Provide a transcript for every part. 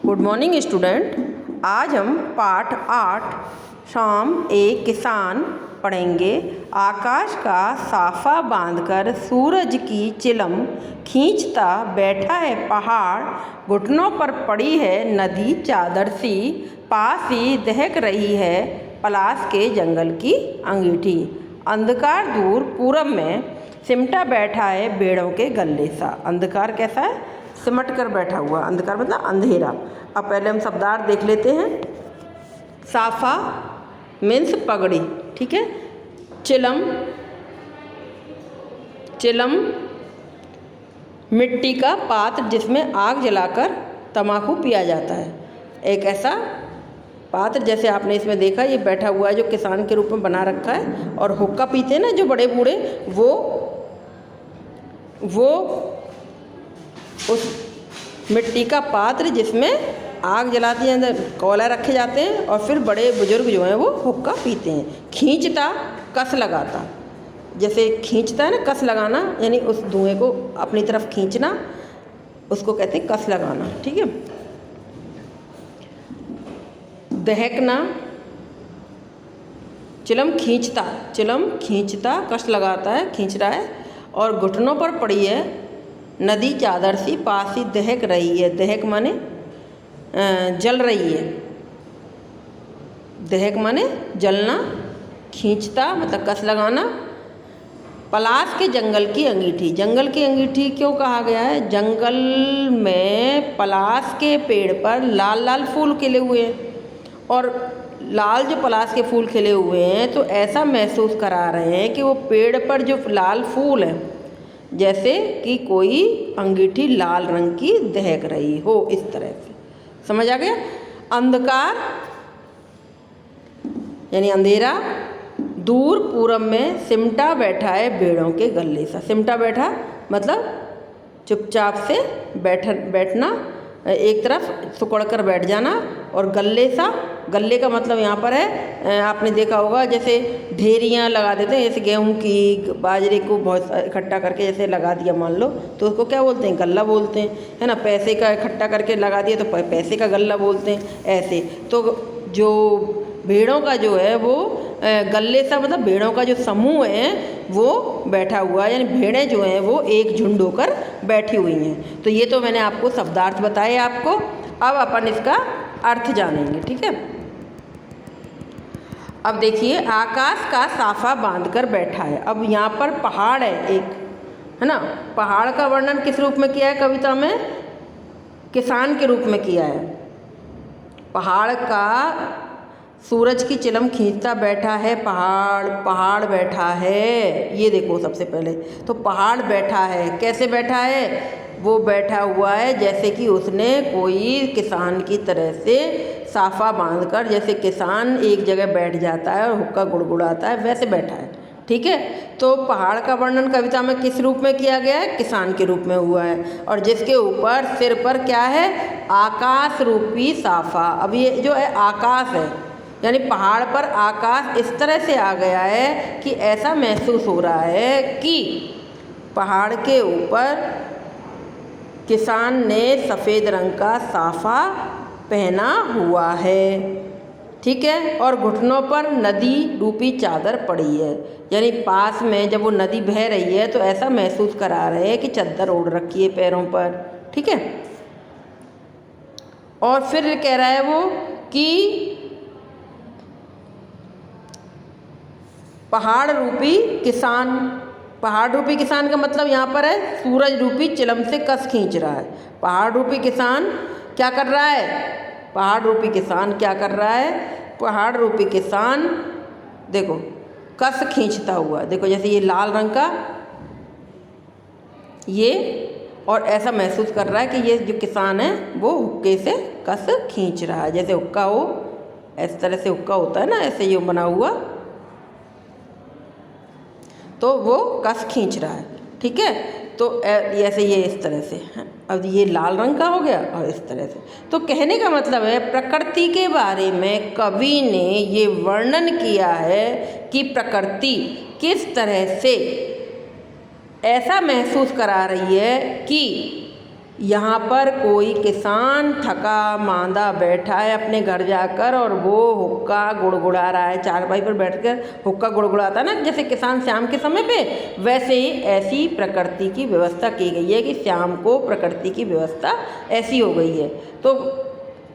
Good morning student. आज हम पाठ 8 शाम एक किसान पढ़ेंगे। आकाश का साफा बांधकर सूरज की चिलम खींचता बैठा है पहाड़, घुटनों पर पड़ी है नदी चादर सी, पास ही दहक रही है पलास के जंगल की अंगीठी। अंधकार दूर पूरब में सिमटा बैठा है बेड़ों के गले सा। अंधकार कैसा है? सिमट कर बैठा हुआ। अंधकार मतलब अंधेरा। अब पहले हम शब्दार्थ देख लेते हैं। साफा मीन्स पगड़ी, ठीक है। चिलम, चिलम मिट्टी का पात्र जिसमें आग जलाकर तम्बाकू पिया जाता है। एक ऐसा पात्र जैसे आपने इसमें देखा, ये बैठा हुआ है जो किसान के रूप में बना रखा है। और हुक्का पीते हैं ना जो बड़े बूढ़े, वो उस मिट्टी का पात्र जिसमें आग जलाती है, अंदर कोयला रखे जाते हैं और फिर बड़े बुजुर्ग जो हैं वो हुक्का पीते हैं। खींचता कस लगाता, जैसे खींचता है ना, कस लगाना यानी उस धुएं को अपनी तरफ खींचना, उसको कहते हैं कस लगाना, ठीक है। दहकना, चिलम खींचता, चिलम खींचता कस लगाता है, खींच रहा है। और घुटनों पर पड़ी है नदी चादर सी, पास ही दहक रही है। दहक माने जल रही है। दहक माने जलना, खींचता मतलब कस लगाना। पलास के जंगल की अंगीठी, जंगल की अंगीठी क्यों कहा गया है? जंगल में पलास के पेड़ पर लाल लाल फूल खिले हुए हैं, और लाल जो पलास के फूल खिले हुए हैं तो ऐसा महसूस करा रहे हैं कि वो पेड़ पर जो लाल फूल हैं जैसे कि कोई अंगीठी लाल रंग की दहक रही हो, इस तरह से। समझ आ गया? अंधकार यानी अंधेरा, दूर पूरब में सिमटा बैठा है बेड़ों के गले सा। सिमटा बैठा मतलब चुपचाप से बैठना, एक तरफ सिकुड़ कर बैठ जाना। और गले सा, गले का मतलब यहाँ पर है, आपने देखा होगा जैसे ढेरियाँ लगा देते हैं, जैसे गेहूं की बाजरे को बहुत इकट्ठा करके जैसे लगा दिया मान लो, तो उसको क्या बोलते हैं? गल्ला बोलते हैं, है ना। पैसे का इकट्ठा करके लगा दिया तो पैसे का गल्ला बोलते हैं। ऐसे तो जो भेड़ों का जो है वो गले सा मतलब भेड़ों का जो समूह है वो बैठा हुआ है, यानी भेड़ें जो हैं वो एक झुंड होकर बैठी हुई हैं। तो ये तो मैंने आपको शब्दार्थ बताए आपको। अब अपन इसका अर्थ जानेंगे, ठीक है। अब देखिए, आकाश का साफा बांधकर बैठा है। अब यहाँ पर पहाड़ है एक, है ना। पहाड़ का वर्णन किस रूप में किया है कविता में? किसान के रूप में किया है। पहाड़ का सूरज की चिलम खींचता बैठा है पहाड़, पहाड़ बैठा है। ये देखो सबसे पहले तो पहाड़ बैठा है। कैसे बैठा है? वो बैठा हुआ है जैसे कि उसने कोई किसान की तरह से साफा बांधकर, जैसे किसान एक जगह बैठ जाता है और हुक्का गुड़गुड़ाता है, वैसे बैठा है, ठीक है। तो पहाड़ का वर्णन कविता में किस रूप में किया गया है? किसान के रूप में हुआ है। और जिसके ऊपर सिर पर क्या है? आकाश रूपी साफा। अब ये जो है आकाश है, यानी पहाड़ पर आकाश इस तरह से आ गया है कि ऐसा महसूस हो रहा है कि पहाड़ के ऊपर किसान ने सफ़ेद रंग का साफा पहना हुआ है, ठीक है। और घुटनों पर नदी रूपी चादर पड़ी है, यानी पास में जब वो नदी बह रही है तो ऐसा महसूस करा रहे हैं कि चादर ओढ़ रखी है पैरों पर, ठीक है। और फिर कह रहा है वो कि पहाड़ रूपी किसान, पहाड़ रूपी किसान का मतलब यहाँ पर है सूरज रूपी चिलम से कस खींच रहा है। पहाड़ रूपी किसान क्या कर रहा है? पहाड़ रूपी किसान क्या कर रहा है? पहाड़ रूपी किसान देखो कस खींचता हुआ, देखो जैसे ये लाल रंग का ये, और ऐसा महसूस कर रहा है कि ये जो किसान है वो हुक्के से कस खींच रहा है, जैसे हुक्का हो, इस तरह से हुक्का होता है ना, ऐसे ये बना हुआ, तो वो कस खींच रहा है, ठीक है। तो ऐसे ये इस तरह से, अब ये लाल रंग का हो गया और इस तरह से। तो कहने का मतलब है प्रकृति के बारे में कवि ने ये वर्णन किया है कि प्रकृति किस तरह से ऐसा महसूस करा रही है कि यहाँ पर कोई किसान थका मांदा बैठा है अपने घर जाकर और वो हुक्का गुड़गुड़ा रहा है। चारपाई पर बैठकर हुक्का गुड़गुड़ाता है ना, जैसे किसान शाम के समय पे, वैसे ही ऐसी प्रकृति की व्यवस्था की गई है कि शाम को प्रकृति की व्यवस्था ऐसी हो गई है। तो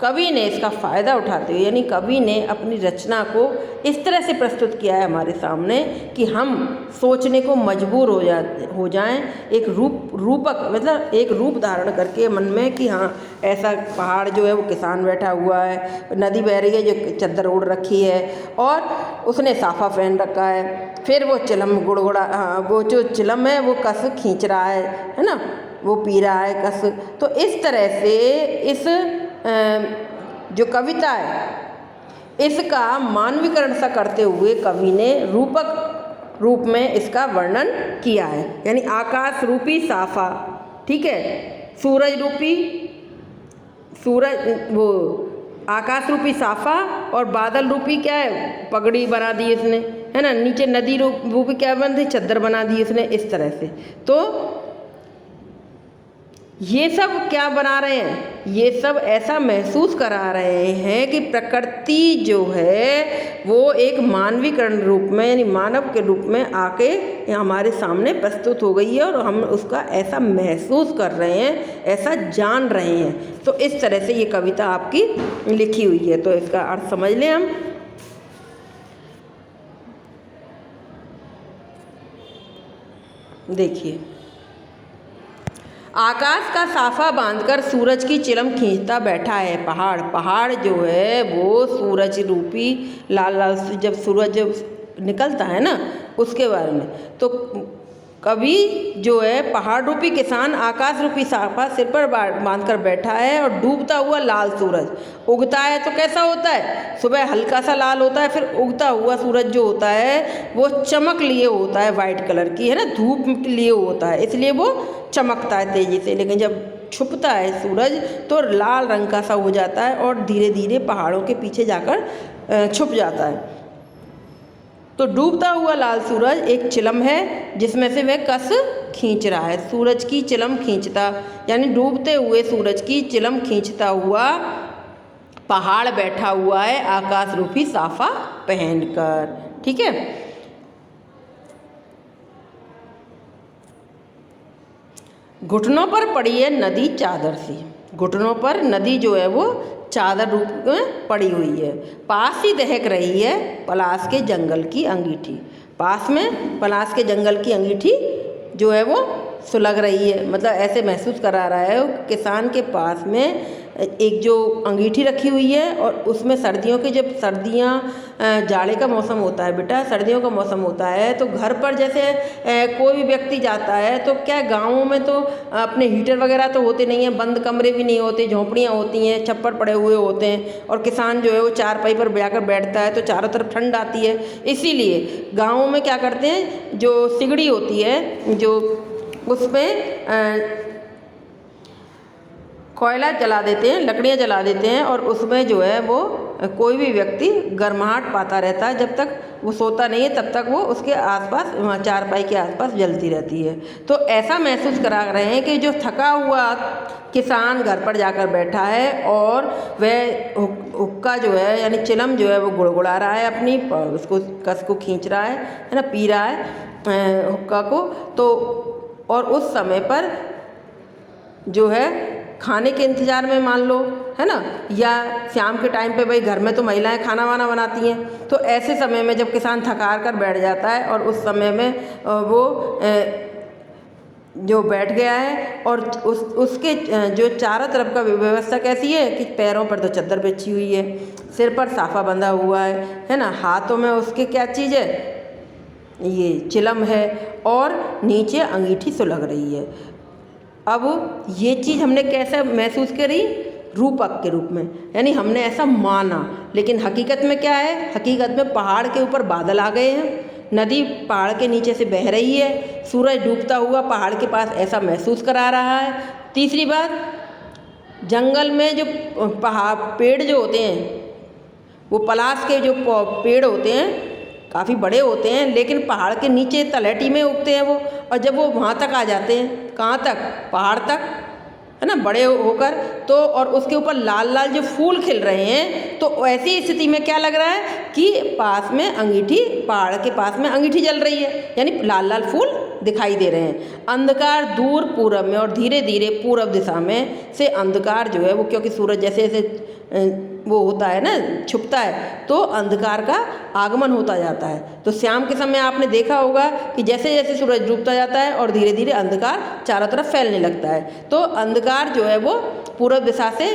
कवि ने इसका फ़ायदा उठाते हुए, यानी कवि ने अपनी रचना को इस तरह से प्रस्तुत किया है हमारे सामने कि हम सोचने को मजबूर हो जाएं, एक रूपक मतलब एक रूप धारण करके मन में कि हाँ ऐसा पहाड़ जो है वो किसान बैठा हुआ है, नदी बह रही है जो चद्दर ओढ़ रखी है और उसने साफा पहन रखा है, फिर वो चिलम गुड़गुड़ा, हाँ वो जो चिलम है वो कस खींच रहा है ना, वो पी रहा है कस। तो इस तरह से इस जो कविता है इसका मानवीकरण सा करते हुए कवि ने रूपक रूप में इसका वर्णन किया है। यानी आकाश रूपी साफा, ठीक है, वो आकाश रूपी साफा और बादल रूपी क्या है, पगड़ी बना दी इसने, है ना, नीचे नदी रूपी क्या बन दी, चद्दर बना दी इसने इस तरह से। तो ये सब क्या बना रहे हैं, ये सब ऐसा महसूस करा रहे हैं कि प्रकृति जो है वो एक मानवीकरण रूप में, यानी मानव के रूप में आके हमारे सामने प्रस्तुत हो गई है और हम उसका ऐसा महसूस कर रहे हैं, ऐसा जान रहे हैं। तो इस तरह से ये कविता आपकी लिखी हुई है। तो इसका अर्थ समझ लें हम। देखिए, आकाश का साफा बांधकर सूरज की चिलम खींचता बैठा है पहाड़ जो है वो सूरज रूपी लाल लाल जब सूरज निकलता है ना उसके बारे में। तो कवि जो है पहाड़ रूपी किसान आकाश रूपी साफा सिर पर बांधकर बैठा है और डूबता हुआ लाल सूरज उगता है तो कैसा होता है, सुबह हल्का सा लाल होता है, फिर उगता हुआ सूरज जो होता है वो चमक लिए होता है, वाइट कलर की, है ना, धूप लिए होता है, इसलिए वो चमकता है तेज़ी से। लेकिन जब छुपता है सूरज तो लाल रंग का सा हो जाता है और धीरे धीरे पहाड़ों के पीछे जाकर छुप जाता है। तो डूबता हुआ लाल सूरज एक चिलम है जिसमें से वह कस खींच रहा है। सूरज की चिलम खींचता, यानी डूबते हुए सूरज की चिलम खींचता हुआ पहाड़ बैठा हुआ है आकाश रूपी साफा पहनकर, ठीक है। घुटनों पर पड़ी है नदी चादर सी, घुटनों पर नदी जो है वो चादर रूप में पड़ी हुई है। पास ही दहक रही है पलाश के जंगल की अंगीठी, पास में पलाश के जंगल की अंगीठी जो है वो सुलग रही है, मतलब ऐसे महसूस करा रहा है किसान के पास में एक जो अंगीठी रखी हुई है और उसमें सर्दियों की, जब सर्दियाँ जाड़े का मौसम होता है बेटा, सर्दियों का मौसम होता है तो घर पर जैसे कोई भी व्यक्ति जाता है तो क्या गाँवों में तो अपने हीटर वगैरह तो होते नहीं हैं, बंद कमरे भी नहीं होते, झोंपड़ियाँ होती हैं, छप्पर पड़े हुए होते हैं और किसान जो है वो चारपाई पर जाकर बैठता है तो चारों तरफ ठंड आती है। इसीलिए गाँवों में क्या करते हैं, जो सिगड़ी होती है जो उसमें कोयला जला देते हैं, लकड़ियाँ जला देते हैं और उसमें जो है वो कोई भी व्यक्ति गर्माहट पाता रहता है, जब तक वो सोता नहीं है तब तक वो उसके आसपास, वहाँ चारपाई के आसपास जलती रहती है। तो ऐसा महसूस करा रहे हैं कि जो थका हुआ किसान घर पर जाकर बैठा है और वह हुक्का जो है यानी चिलम जो है वो गुड़गुड़ा रहा है, अपनी उसको कस को खींच रहा है ना, पी रहा है हुक्का को। तो और उस समय पर जो है खाने के इंतज़ार में मान लो, है ना, या शाम के टाइम पे भाई घर में तो महिलाएं खाना वाना बनाती हैं, तो ऐसे समय में जब किसान थका कर बैठ जाता है और उस समय में वो जो बैठ गया है और उसके जो चारों तरफ का व्यवस्था कैसी है कि पैरों पर तो चद्दर बिछी हुई है, सिर पर साफा बंधा हुआ है ना, हाथों में उसके क्या चीज़ है, ये चिलम है और नीचे अंगीठी सुलग रही है। अब ये चीज़ हमने कैसे महसूस करी, रूपक के रूप में, यानी हमने ऐसा माना, लेकिन हकीकत में क्या है, हकीकत में पहाड़ के ऊपर बादल आ गए हैं, नदी पहाड़ के नीचे से बह रही है, सूरज डूबता हुआ पहाड़ के पास ऐसा महसूस करा रहा है। तीसरी बात, जंगल में जो पेड़ जो होते हैं वो पलाश के जो पेड़ होते हैं काफ़ी बड़े होते हैं, लेकिन पहाड़ के नीचे तलहटी में उगते हैं वो, और जब वो वहाँ तक आ जाते हैं, कहाँ तक, पहाड़ तक, है ना, बड़े होकर। तो और उसके ऊपर लाल लाल जो फूल खिल रहे हैं, तो ऐसी स्थिति में क्या लग रहा है कि पास में अंगीठी, पहाड़ के पास में अंगीठी जल रही है, यानी लाल लाल फूल दिखाई दे रहे हैं। अंधकार दूर पूरब में, और धीरे धीरे पूरब दिशा में से अंधकार जो है वो, क्योंकि सूरज जैसे जैसे वो होता है ना, छुपता है, तो अंधकार का आगमन होता जाता है। तो शाम के समय आपने देखा होगा कि जैसे जैसे सूरज डूबता जाता है और धीरे धीरे अंधकार चारों तरफ फैलने लगता है, तो अंधकार जो है वो पूरब दिशा से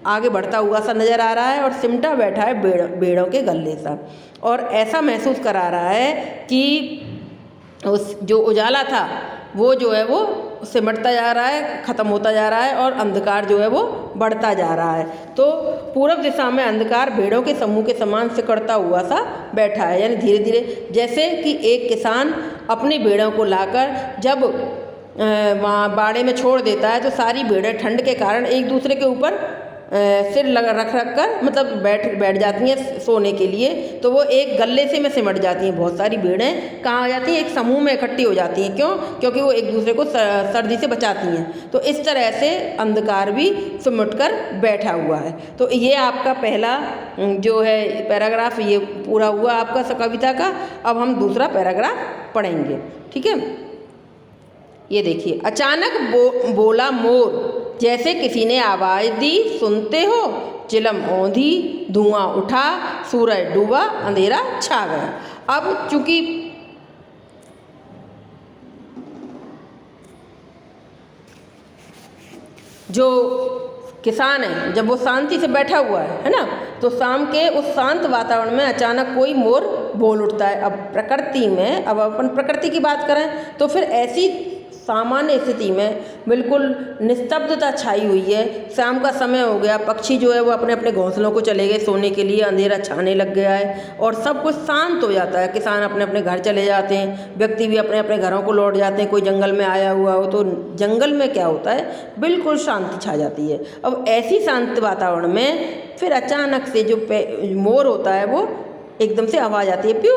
आगे बढ़ता हुआ सा नज़र आ रहा है और सिमटा बैठा है बेड़ों के गले सा, और ऐसा महसूस करा रहा है कि उस जो उजाला था वो जो है वो सिमटता जा रहा है, ख़त्म होता जा रहा है, और अंधकार जो है वो बढ़ता जा रहा है। तो पूरब दिशा में अंधकार भेड़ों के समूह के समान सिकुड़ता हुआ सा बैठा है, यानी धीरे धीरे, जैसे कि एक किसान अपनी भेड़ों को लाकर जब वहाँ बाड़े में छोड़ देता है, तो सारी भेड़ें ठंड के कारण एक दूसरे के ऊपर सिर रख कर मतलब बैठ जाती हैं सोने के लिए, तो वो एक गले से में सिमट जाती हैं। बहुत सारी भेड़ें कहाँ आ जाती हैं, एक समूह में इकट्ठी हो जाती हैं। क्यों? क्योंकि वो एक दूसरे को सर्दी से बचाती हैं। तो इस तरह से अंधकार भी सिमट कर बैठा हुआ है। तो ये आपका पहला जो है पैराग्राफ ये पूरा हुआ आपका कविता का। अब हम दूसरा पैराग्राफ पढ़ेंगे, ठीक है। ये देखिए, अचानक बोला मोर, जैसे किसी ने आवाज़ दी, सुनते हो? चिलम औंधी, धुआं उठा, सूरज डूबा, अंधेरा छा गया। अब चूंकि जो किसान है जब वो शांति से बैठा हुआ है ना, तो शाम के उस शांत वातावरण में अचानक कोई मोर बोल उठता है। अब प्रकृति में, अब अपन प्रकृति की बात करें तो फिर ऐसी सामान्य स्थिति में बिल्कुल निस्तब्धता छाई हुई है। शाम का समय हो गया, पक्षी जो है वो अपने अपने घोंसलों को चले गए सोने के लिए, अंधेरा छाने लग गया है और सब कुछ शांत हो जाता है। किसान अपने अपने घर चले जाते हैं, व्यक्ति भी अपने अपने घरों को लौट जाते हैं। कोई जंगल में आया हुआ हो तो जंगल में क्या होता है, बिल्कुल शांति छा जाती है। अब ऐसी शांत वातावरण में फिर अचानक से जो मोर होता है वो एकदम से आवाज़ आती है, प्यू,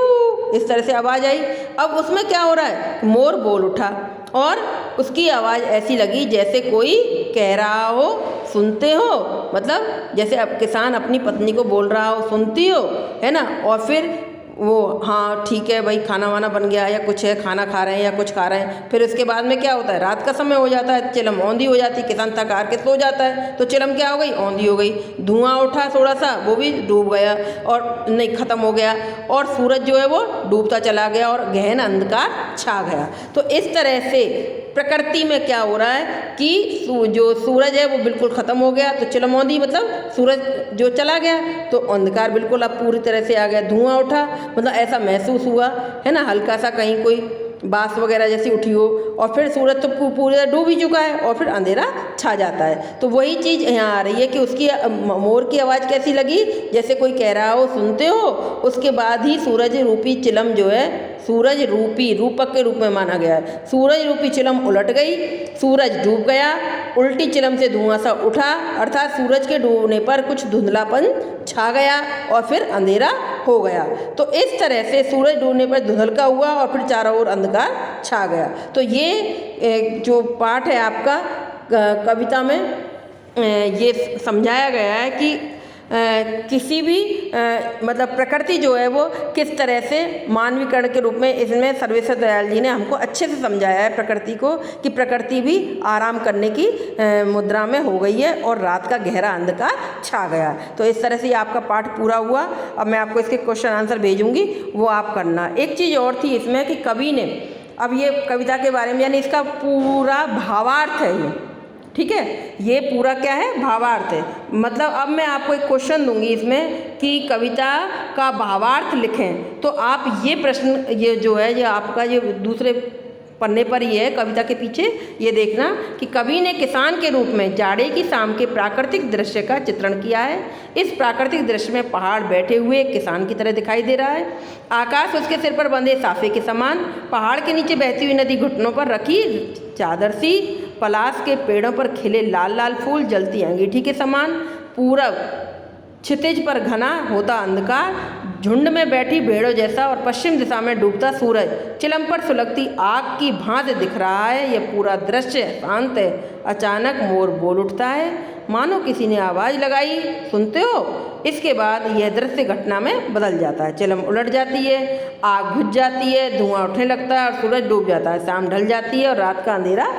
इस तरह से आवाज़ आई। अब उसमें क्या हो रहा है, मोर बोल उठा और उसकी आवाज़ ऐसी लगी जैसे कोई कह रहा हो, सुनते हो, मतलब जैसे अब किसान अपनी पत्नी को बोल रहा हो, सुनती हो, है ना। और फिर वो हाँ ठीक है भाई, खाना वाना बन गया या कुछ है, खाना खा रहे हैं या कुछ खा रहे हैं। फिर उसके बाद में क्या होता है, रात का समय हो जाता है, चिलम औंधी हो जाती है, किसान थक हार के सो जाता है, तो चिलम क्या हो गई, औंधी हो गई। धुआं उठा थोड़ा सा, वो भी डूब गया और नहीं ख़त्म हो गया, और सूरज जो है वो डूबता चला गया और गहन अंधकार छा गया। तो इस तरह से प्रकृति में क्या हो रहा है कि जो सूरज है वो बिल्कुल ख़त्म हो गया, तो चिलमौंधी मतलब सूरज जो चला गया, तो अंधकार बिल्कुल अब पूरी तरह से आ गया। धुआं उठा मतलब ऐसा महसूस हुआ, है ना, हल्का सा कहीं कोई बाँस वगैरह जैसी उठी हो, और फिर सूरज तो पूरा डूब ही चुका है और फिर अंधेरा छा जाता है। तो वही चीज़ यहाँ आ रही है कि उसकी मोर की आवाज़ कैसी लगी, जैसे कोई कह रहा हो, सुनते हो। उसके बाद ही सूरज रूपी चिलम जो है, सूरज रूपी रूपक के रूप में माना गया है, सूरज रूपी चिलम उलट गई, सूरज डूब गया, उल्टी चिलम से धुआं सा उठा, अर्थात सूरज के डूबने पर कुछ धुंधलापन छा गया और फिर अंधेरा हो गया। तो इस तरह से सूरज डूबने पर धुंधलका हुआ और फिर चारों ओर अंधकार छा गया। तो ये जो पाठ है आपका कविता में ये समझाया गया है कि किसी भी मतलब प्रकृति जो है वो किस तरह से मानवीकरण के रूप में, इसमें सर्वेश्वर दयाल जी ने हमको अच्छे से समझाया है प्रकृति को, कि प्रकृति भी आराम करने की मुद्रा में हो गई है और रात का गहरा अंधकार छा गया। तो इस तरह से आपका पाठ पूरा हुआ। अब मैं आपको इसके क्वेश्चन आंसर भेजूंगी, वो आप करना। एक चीज़ और थी इसमें कि कवि ने, अब ये कविता के बारे में, यानी इसका पूरा भावार्थ है ये, ठीक है, ये पूरा क्या है, भावार्थ है। मतलब अब मैं आपको एक क्वेश्चन दूंगी इसमें कि कविता का भावार्थ लिखें, तो आप ये प्रश्न, ये जो है, ये आपका ये दूसरे पन्ने पर ये है कविता के पीछे, ये देखना कि कवि ने किसान के रूप में जाड़े की शाम के प्राकृतिक दृश्य का चित्रण किया है। इस प्राकृतिक दृश्य में पहाड़ बैठे हुए किसान की तरह दिखाई दे रहा है, आकाश उसके सिर पर बंधे साफे के समान, पहाड़ के नीचे बहती हुई नदी घुटनों पर रखी चादर सी, पलाश के पेड़ों पर खिले लाल लाल फूल जलती अंगीठी के समान, पूरब क्षितिज पर घना होता अंधकार, झुंड में बैठी भेड़ों जैसा और पश्चिम दिशा में डूबता सूरज चिलम पर सुलगती आग की भांति दिख रहा है। यह पूरा दृश्य शांत है। अचानक मोर बोल उठता है, मानो किसी ने आवाज़ लगाई, सुनते हो? इसके बाद यह दृश्य घटना में बदल जाता है। चिलम उलट जाती है, आग बुझ जाती है, धुआं उठने लगता है और सूरज डूब जाता है। शाम ढल जाती है और रात का अंधेरा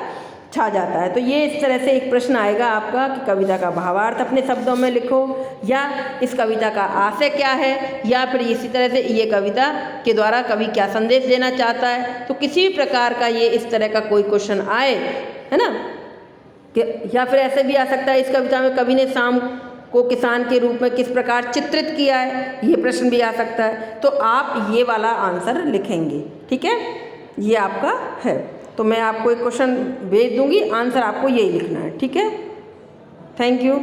छा जाता है। तो ये इस तरह से एक प्रश्न आएगा आपका कि कविता का भावार्थ अपने शब्दों में लिखो, या इस कविता का आशय क्या है, या फिर इसी तरह से ये कविता के द्वारा कवि क्या संदेश देना चाहता है। तो किसी भी प्रकार का ये इस तरह का कोई क्वेश्चन आए, है ना, कि या फिर ऐसे भी आ सकता है इस कविता में कवि ने शाम को किसान के रूप में किस प्रकार चित्रित किया है, ये प्रश्न भी आ सकता है। तो आप ये वाला आंसर लिखेंगे, ठीक है, ये आपका है। तो मैं आपको एक क्वेश्चन भेज दूंगी, आंसर आपको यही लिखना है, ठीक है। Thank you.